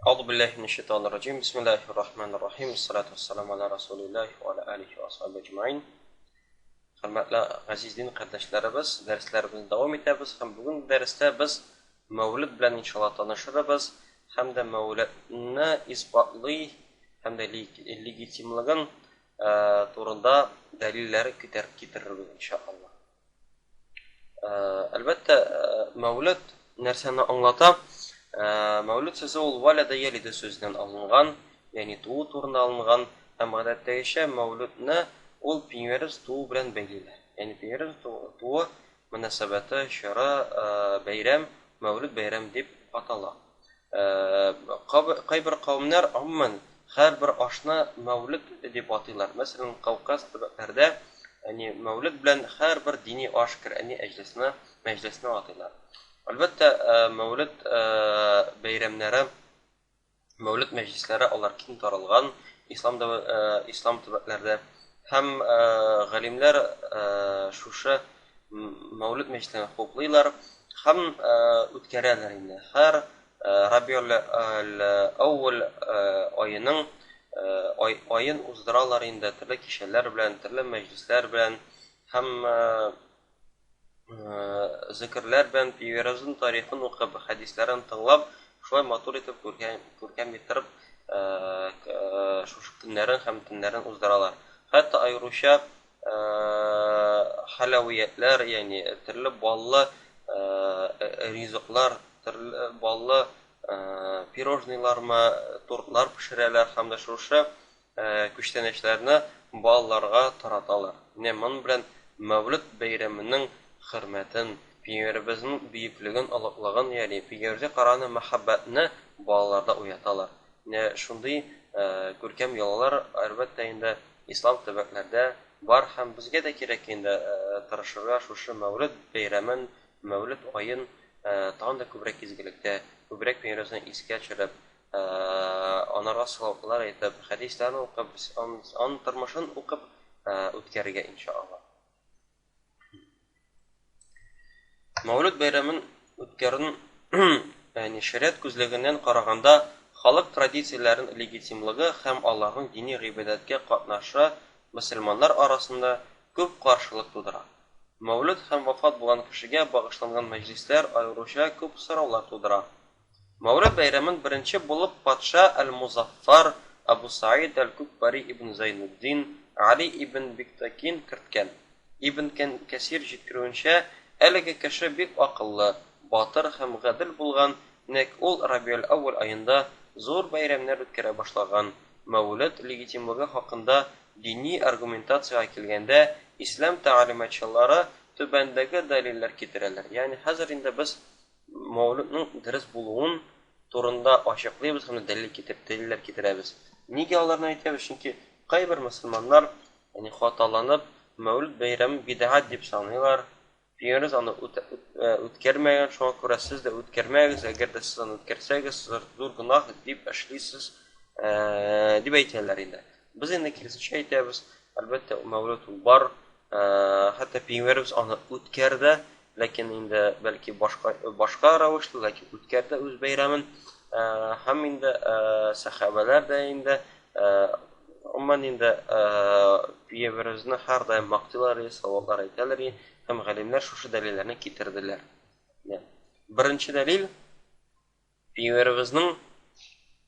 أعوذ بالله من الشيطان الرجيم بسم الله الرحمن الرحيم الصلاة والسلام على رسول الله وعلى آله وأصحابه أجمعين. Hörmətli əziz din qardaşlarımız, dərslərimizi davam edəmiz. Həm bugün dərsdə biz Mövlid bilən inşallah tanışırıq. Həm də Mövlidni isbatlı, həm də legitimliğin turunda dəlilləri getiririk inşallah. Əlbəttə Mövlid nərsəni anlata. Mövlid sözü ol vələdə yəlidə sözündən alınğan, yəni tuğu turunda alınğan. Həm adətdəyişə Mövlidni ol Peyğəmbərimiz tuğu bilən bəylilə. Yəni Peyğəmbərimiz tuğu münəsəbəti, şəra, bəyram, Mövlid bəyram deyib atala. Qaybir qavmlər ümumən hər bir aşna Mövlid deyib atırlar. Məsələn, Qavqaz türbəklərdə yəni Mövlid bilən hər bir dini aş Qur'ani məclisinə atırlar. Əlbəttə Mövlid bəyramları, Mövlid məclisləri onlar kim taralğan İslam türbəklərdə həm ғалимlər şuşa Mövlid məclislərini hoplayırlar, həm ütkərərlər indi. Hər Rabiul Awwal ayın uzduralar indi türlü kişilər bilən, türlü məclislər bilən, həm zikirlər bilən, Peyğəmbərimizin tarixini oxuyub, hədislərini tınlab, şulay matur etib, görkəm getirib, şuşu günlərin, həm günlərin uzduralar. Hətta ayrışa halaviyyətlər, yəni türlü ballı rizqlar, türlü ballı pirojnilarma, tortlar pişirərlər, həm də şuşu küçtənəklərini ballarga taratalar. Bunun bilən Mövlid bəyramının xürmətin, Peyğəmbərimizin büyüklüğün, alıqlığın, yəni Peyğəmbərimizə qaranı məhəbbətini ballarda uyatalar. Şunday görkəm yolalar əlbəttə indi İslam türbəklərdə var, həm bizə də gerək indi tırışırıq, şuşu Mövlid bəyramın, Mövlid ayın daha da köbrək izgilikdə, köbrək Peyğəmbərimizin iskə çürüb, onlara salavlar edib, hədislərini oqub, onun tırmışını oqub ötkərigə inşallah. Mövlid bəyramın ötkərinin şəriət gözləyindən qaraganda xalq tradisiyalarının legitimliyi həm Allahın dini ibadətə qatnaşı müsəlmanlar arasında көп qarşılıq tudurar. Mövlid həm vəfat bulan kişiyə bağışlanğan məclislər ayrışa көп soravlar tudurar. Mövlid bəyramın birinci bulub Patşa Əl-Muzaffar Əbu Said Əl-Kukbari ibn Zeynuddin Ali ibn Biktakin kırtkən. İbn Kəsir jitkirünçə Әлігі кіші бек ақыллы, батыр һәм ғаділ болған, нәк ул Рабиул Awwal ayında зор бәйрәмнәр үткәрә башлаган. Мәүлид легитимлыгы хакында дини аргументация килгәндә, ислам тәгълиматчылары түбәндәге дәлилләр китерәләр. Ягъни хәзер инде без Мәүлидның дөрес булуын турында ачыклыйбыз һәм дәлилләр китерәбез. Нигә аларны әйтәбез? Чөнки кайбер мөселманнар, ягъни хаталанып, Мәүлид бәйрәмен бидгать дип саныйлар. Peyğəmbərimiz onu ötkərməyən, şuna görə siz də ötkərməyiniz, əgər də siz onu ötkərsəyiz, siz zor günah deyib əşliyirsiniz, deyib eytərlər indi. Biz indi kirisincə eytəbiz, əlbəttə Mövlid var, hətta Peyğəmbərimiz onu ötkərdə, lakin indi bəlkə başqa rəvişdə, lakin ötkərdə öz bəyramın, həm indi səxabələr də indi, ümumən indi Peyğəmbərimizin hər daim maqtılar, salavlar eytərlər, həm ғалимlər şuşu dəlillərini getirdiler. Birinci dəlil, Peyğəmbərimizin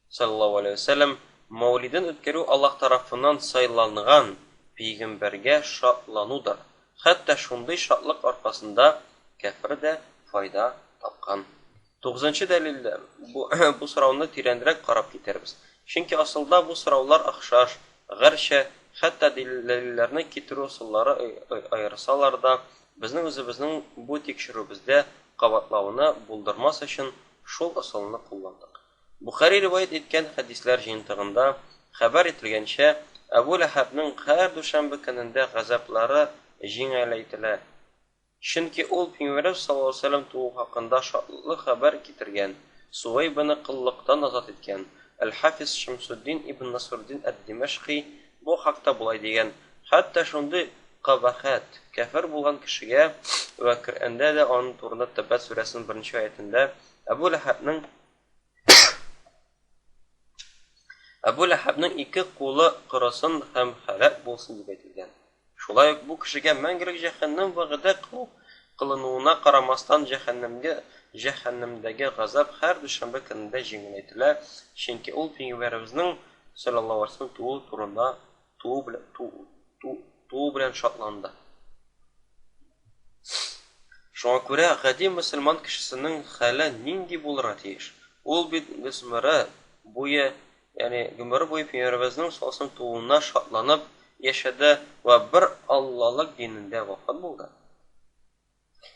sallallahu aleyhi ve sellem Mövlidin ötkəri Allah tarafından saylanğan Peyğəmbərgə şadlanudur. Hətta şunday şadlıq arqasında kəfir də fayda tapqan. 9-cı dəlildə bu sıravını tirəndirək qarab getirimiz. Çünki asılda bu sıravlar axşar, qərşə, hətta dəlillərini getirir usulları ayırsalar da, bizning o'zimizning bu tekshiruvimizda qavatlavini buldurmas uchun şol usulni qo'llandik. Buxoriy rivoyat etgan hadislar jiyintig'ida xabar etilgancha, Abu Lahabning har dushanba kunida g'azablari jingaylaydilar. Chunki u Peygamber sallallohu alayhi vasallam tug'u haqida shodli xabar keltirgan, Suvaybani qilliqdan ozod etgan. Al-Hafiz Shamsuddin ibn Nasruddin ad-Dimashqi bu haqda bulay degan. Hatta shunday qabahat, kafir bo'lgan kishiga va Qur'onda da onun turunda Tabbat surasining 1-oyatida Abu Lahabning Әбу Ләхәбнең ике кулы кырысын һәм һәлак булсын дип әйтелгән. Шулай ук бу кешегә мәңгелек җәһәннәм вәгъдә кылынуына карамастан җәһәннәмдәге газап һәр дүшәмбе көнендә җиңеләйтелә, чөнки ул Пәйгамбәребезнең саллаллаһу алейһи ва саллям туу турында туу белән шатланды. Шуңа күрә гади мөселман кешесенең хәле нинди булырга тиеш? Ул бит гомере буе Пәйгамбәребезнең саллаллаһу тууына шатланып яшәде ва бер Аллаһлык динендә вафат булды.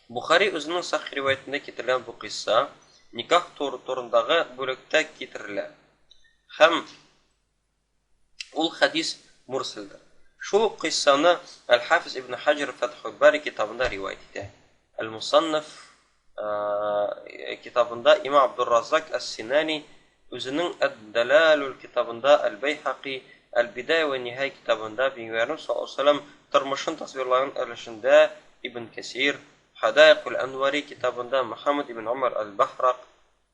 Бухари үзенең сахих риваятендә китерелгән бу кыйсса никах турындагы бүлектә китерелә. Һәм ул хадис мурсалдыр. Шул кыйссаны Аль-Хафиз ибн Хаҗар Фатхул Бари китабында риваят итә. Аль-Мусаннаф китабында Имам Абдурраззак Ас-Синани үзенең Ад-Далалул китабында, Аль-Байхақи Аль-Бидая ва Нихая китабында Пәйгамбәрнең саллаллаһу алейһи ва саллям тормышын тасвирлаган өлешендә Ибн Касир, Хадайқул Анвари китабында Мухаммад ибн Умар Аль-Бахрак,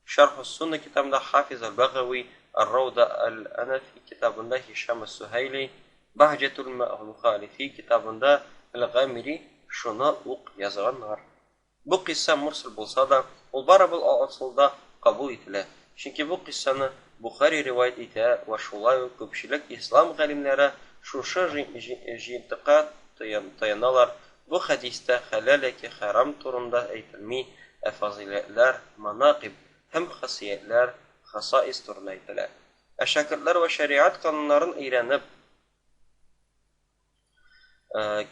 Шарх ас-Сунна китабында Хафиз Аль-Багави, Ар-Рауда Аль-Анафи китабында Хишам ас-Сухайли, Бахҗатул Мухалифи китабында Аль-Гамири шуны ук язганнар. Бу кыйсса мурсал булса да, ул барыбер асылда кабул ителә. Чөнки бу кыйссаны Бухари риваят итә ва шулай ук күпчелек ислам галимнәре шушы җыентыкка таяналар. Бу хадистә хәләл яки харам турында әйтелми, фазилатлар, манақиб һәм хасиятлар, хасаис турында әйтелә. Шәкертләр ва шариат кануннарын өйрәнеп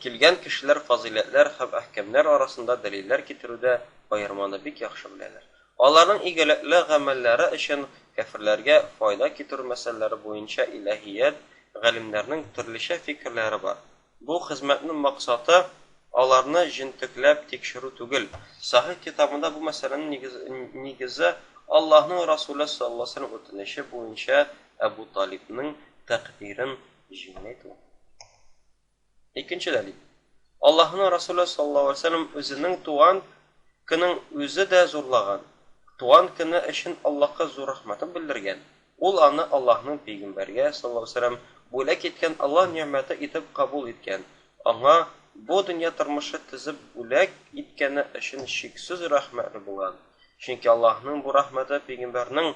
килгән кешеләр фазилатлар һәм әхкамнар арасында дәлилләр китерүдә аерманы бик яхшы беләләр. Аларның игелекле гамәлләре өчен кафирләргә файда китерү мәсьәләләре буенча илаһият галимнәрнең төрлечә фикерләре бар. Бу хезмәтнең максаты аларны җентекләп тикшерү түгел. Сахих китабында бу мәсьәләнең нигезе Аллаһның Расулы саллаллаһу алейһи ва саллям үтенече буенча Абу Талибның тәкъдирен җиңеләйтү. Икенче дәлил. Аллаһның Расулы саллаллаһу алейһи ва саллям үзенең туган көнен үзе дә зурлаган. Туган көне өчен Аллаһка зур рәхмәтен белдергән. Ул аны Аллаһның пәйгамбәргә саллаллаһу алейһи ва саллям бүләк иткән Аллаһ ниъмәте итеп кабул иткән. Аңа бу дөнья тормышы тизеп бүләк иткәне өчен шиксез рәхмәтле булган. Чөнки Аллаһның бу рәхмәте пәйгамбәрнең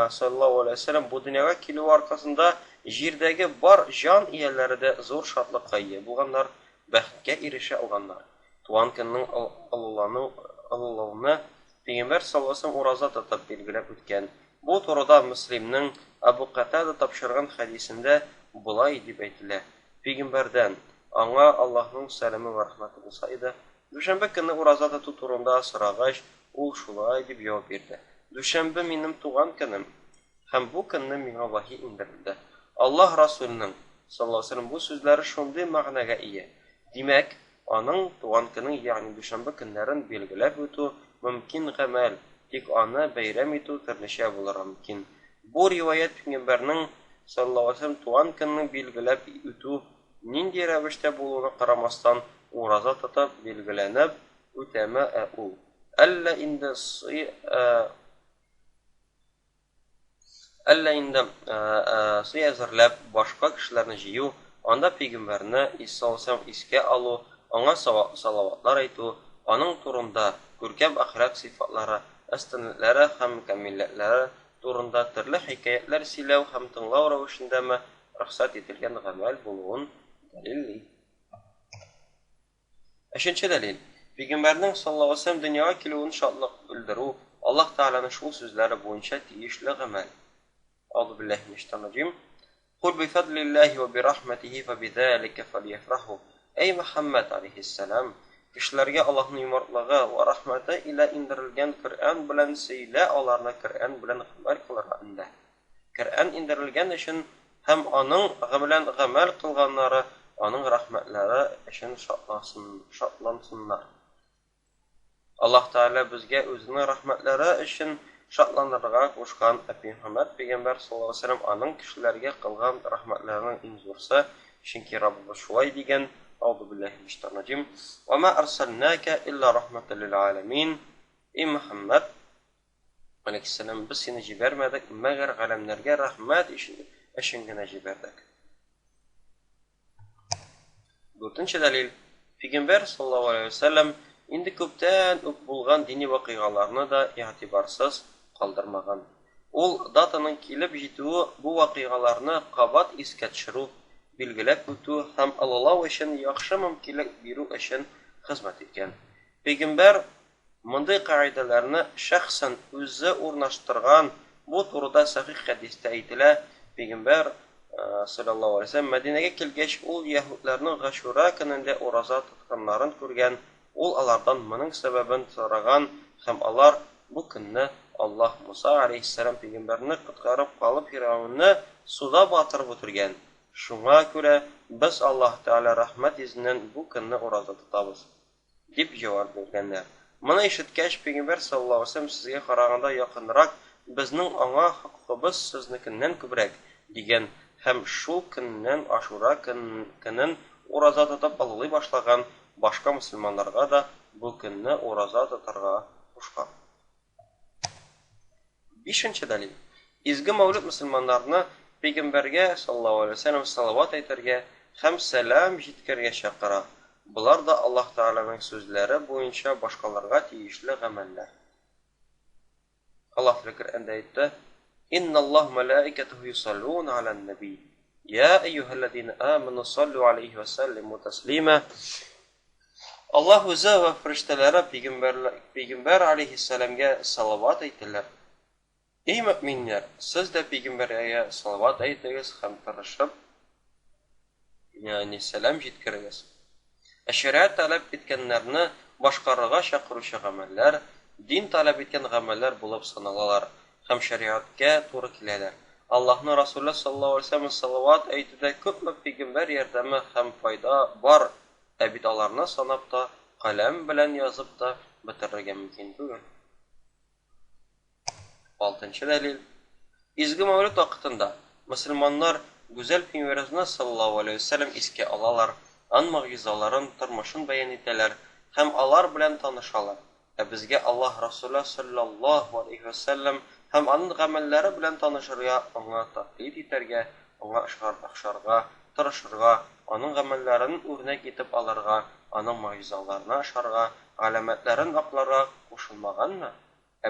саллаллаһу алейһи ва саллям бу дөньяга килү аркасында җирдәге бар җан ияләре дә зур шатлыкка ия булганнар, бәхеткә ирешә алганнар. Туган көннең аллауны Пәйгамбәр саллаллаһу алейһи ва саллям ураза тотып билгеләп үткән. Бу турыда Муслимның Абу Катада тапшырган хадисендә булай дип әйтелә. Пәйгамбәрдән аңа Аллаһның сәламе ва рәхмәте булса иде. Дүшәмбе көнне ураза тоту турында сорагач, ул шулай дип җавап бирде. Дүшәмбе минем туган көнем, һәм бу көнне миңа вахи индерелде. Аллаһ Расулының саллаллаһу алейһи ва саллям бу сүзләре шундый мәгънәгә ия. Димәк, аның туган көнен, ягъни дүшәмбе көннәрен билгеләп үтү мөмкин гамәл, тик аны бәйрәм итү төрлечә булырга мөмкин. Бу риваят Пәйгамбәрнең саллаллаһу алейһи ва саллям туган көнне билгеләп үтү нинди рәвештә булуына карамастан ураза тотып билгеләнеп үтәме ул. Әллә инде әзерләп башка кешеләрне җыю, анда Пәйгамбәрне искә алу, аңа салаватлар әйтү, аның турында күркәм әхлак сыйфатлары, өстенлекләре һәм камилләтләре турында төрле хикәятләр сөйләү һәм тыңлау рәвешендәме рөхсәт ителгән гамәл булуын дәлилли. Өченче дәлил. Пәйгамбәрнең саллаллаһу алейһи ва саллям дөньяга килүен шатлык белдерү Аллаһ Тәгаләнең шул сүзләре буенча тиешле гамәл. Аузу биллаһи минәш шайтанир раҗим. Кул би фадлиллаһи ва би рахматихи фа бидалика фальяфраху. Эй Мөхәммәд алейһиссалам, кешеләргә Аллаһның юмартлыгы ва рәхмәте илә индерелгән Коръән белән сөйлә, аларны Коръән белән гамәл кылырга инде. Коръән индерелгән өчен һәм аның белән гамәл кылганнары аның рәхмәтләре өчен шатлансыннар. Аллаһ Тәгалә безгә үзенең рәхмәтләре өчен шатланырга кушкан Мөхәммәд пәйгамбәр саллаллаһу алейһи ва саллям аның кешеләргә кылган рәхмәтләренең иң зурсы, чөнки Раббыбыз шулай дигән. Аузу биллаһи минәш шайтанир раҗим. Ва ма арсалнака илля рахматан лил аламин. И Мөхәммәд алейһиссалам, без сине җибәрмәдек, мәгәр галәмнәргә рәхмәт өчен генә җибәрдек. 4нче дәлил. Пәйгамбәр саллаллаһу алейһи ва сәллям инде күптән үк булган дини вакыйгаларны да игътибарсыз калдырмаган. Ул датаның килеп җитүе бу вакыйгаларны кабат искә төшерү, билгеләп үтү һәм аллау өчен яхшы мөмкинлек бирү өчен хезмәт иткән. Пәйгамбәр мондый кагыйдәләрне шәхсән үзе урнаштырган. Бу турыда сахих хадистә әйтелә. Пәйгамбәр саллаллаһу алейһи ва сәллям Мәдинәгә килгәч, ул яһудларның Гашура көнендә ураза тотканнарын күргән. Ул алардан моның сәбәбен сораган һәм алар бу көнне Аллаһ Муса алейһиссалам пәйгамбәрне коткарып калып Фирауны суда батырып үтергән. Шуңа күрә без Аллаһ Тәгалә рәхмәт изеннән бу көнне ураза тотабыз, дип җавап биргәннәр. Моны ишеткәч, пәйгамбәр саллаллаһу алейһи ва сәллям сезгә караганда якынрак, безнең аңа хакыбыз сезнекеннән күбрәк дигән һәм шул көннән Ашура көнен ураза тотып алулый башлаган башка мөселманнарга да бу көнне ураза тотарга кушкан. 5нче дәлил. Изге мәүлид мөселманнарны пәйгамбәргә саллаллаһу алейһи ва сәллям салават әйтергә һәм сәлам җиткәргә чакыра. Булар да Аллаһ Тәгаләнең сүзләре буенча башкаларга тиешле гамәлләр. Аллаһ Коръәндә әйтте: «Инналлаһ малаикатуху юсаллуна алан-наби, я айюхаллазина аману саллу алейхи ва саллиму таслима». Аллаһ үзе ва фирештәләре пәйгамбәр алейһиссаламга салават әйтәләр. Эй мөэминнәр, сез дә пәйгамбәргә салават әйтегез һәм тырышып, ягъни сәлам җиткерегез. Шәриат таләп иткәннәрне башкарырга чакыручы гамәлләр, дин таләп иткән гамәлләр булып саналалар һәм шәриатка туры киләләр. Аллаһның Расулы саллаллаһу алейһи ва сәллям салават әйтүдә күпме пәйгамбәр ярдәме һәм файда бар. Бит аларны санап та, каләм белән язып та бетерергә мөмкин түгел. 6нчы дәлил. Изге мәүлид вакытында мөселманнар гүзәл пәйгамбәрне саллаллаһу алейһи ва сәллям искә алалар, ан мөгъҗизаларын, тормышын бәян итәләр һәм алар белән танышалар. Безгә Аллаһ Расулы саллаллаһу алейһи ва сәллям һәм аның гамәлләре белән танышырга, аңа тәкълид итәргә, аңа ышарга, тырышырга, аның гамәлләрен үрнәк итеп алырга, аның мөгъҗизаларына ашарга, галәмәтләрен акларга кушылмаганмы?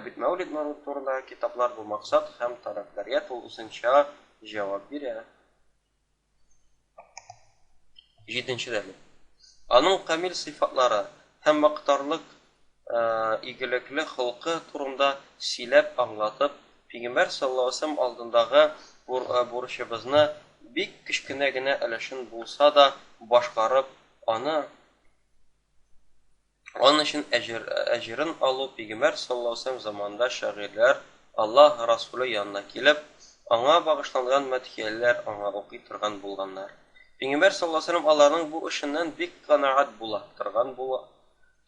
Бит мәүлид турындагы китаплар бу максат һәм таләпләргә тулысынча җавап бирә. 7нче дәлил. Аның камил сыйфатлары һәм мактарлык игелекле холкы турында сөйләп аңлатып, пәйгамбәр саллаллаһу алейһи ва сәллям алдындагы бурычыбызны бик кечкенә генә өлешен булса да башкарып, аны өчен әҗерен алу пәйгамбер саллаллаһу алейһи ва сәллям заманында шагыйрьләр Аллаһ Расулы янына килеп, аңа багышланган мәдхияләр аңа укый торган булганнар. Пәйгамбер саллаллаһу алейһи ва сәллям аларның бу эшеннән бик канәгать була торган була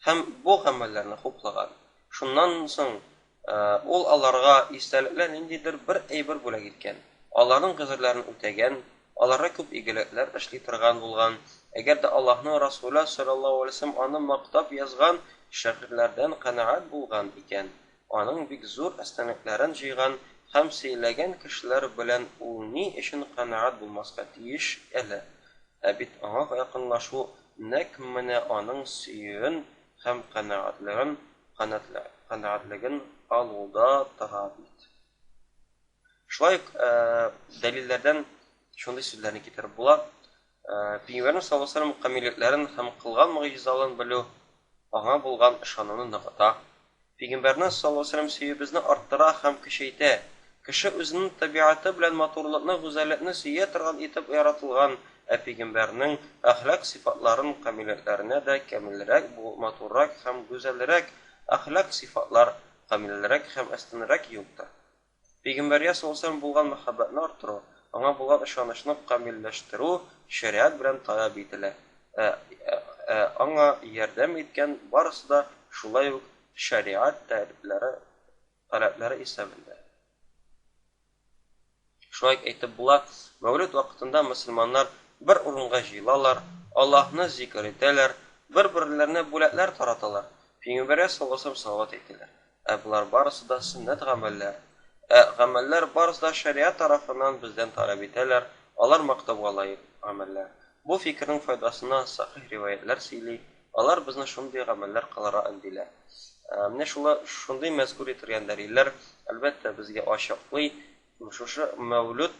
һәм бу гамәлләрне хуплаган. Шуннан соң ул аларга истәлекләр ниндидер бер әйбер бүләк иткән. Аларның гызырларын үтәгән, аларга күп игелекләр эшли торган булган. Әгәр дә Аллаһның Расулы саллаллаһу алейһи ва сәллям аны мактап язган шагыйрьләрдән канәгать булган икән, аның бик зур әстәнлекләрен җыйган һәм сөйләгән кешеләр белән ул ни өчен канәгать булмаска тиеш әле. Бит аңа якынлашу нәкъ менә аның сөюен һәм канәгатьлеген алуда тора бит. Шулай дәлилләрдән шундый сүзләрне китереп була. Пәйгамбер саллаллаһу алейһи ва сәллям камиллекләрен һәм кылган мөгъҗизаларын белү аңа булган ышануны ныгыта. Пәйгамбәрне саллаллаһу алейһи ва сәллям сөюбезне арттыра һәм көчәйтә. Кеше үзенең табигаты белән матурлыкны, гүзәллекне сөя торган итеп яратылган. Пәйгамбәрнең әхлак сыйфатларын камиллекләренә дә камилрәк, матуррак һәм гүзәлрәк әхлак сыйфатлар, камилрәк һәм әстенрәк юктыр. Пәйгамбәргә саллаллаһу алейһи ва сәллям булган мәхәббәтне арттыру, аңа булган ышанычны камилләштерү шәриат белән таләп ителә. Аңа ярдәм иткән барысы да шулай ук шәриат таләпләре исәбендә. Шулай әйтеп була, мәүлид вакытында мөселманнар бер урынга җыелалар, Аллаһны зикр итәләр, бер-берләренә бүләкләр тараталар, пәйгамбәргә саллаллаһу алейһи ва сәллям салават әйтәләр. Булар барысы да сөннәт гамәлләр. Гамәлләр барысы да шариат тарафыннан бездән таләп итәләр, алар мактауга лаек гамәлләр. Бу фикернең файдасына сахих риваятлар сөйли, алар безне шундый гамәлләр кылырга өндиләр. Менә шундый мәзкур ителгән дәлилләр, әлбәттә, безгә ачыклый, шушы Мәүлүд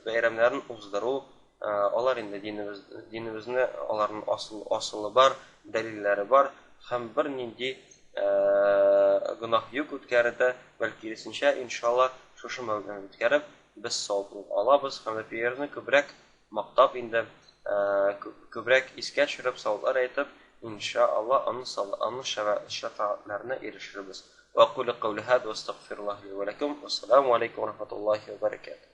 бәйрәмнәрен уздыру, алар инде динебезне, аларның асылы бар, дәлилләре бар, һәм бер нинди гөнаһ юк үткәрүдә, бәлки киресенчә, иншалла, шушы мәгълүмат үткәреп, без сау алабыз һәм пиерне күбрәк мактап инде, күбрәк искә төшереп саулар әйтеп, иншалла, аның шафаатларына ирешербез. Ва aqulu qawli hada wa astaghfirullah li wa lakum. Wassalamu alaykum wa rahmatullahi wa barakatuh.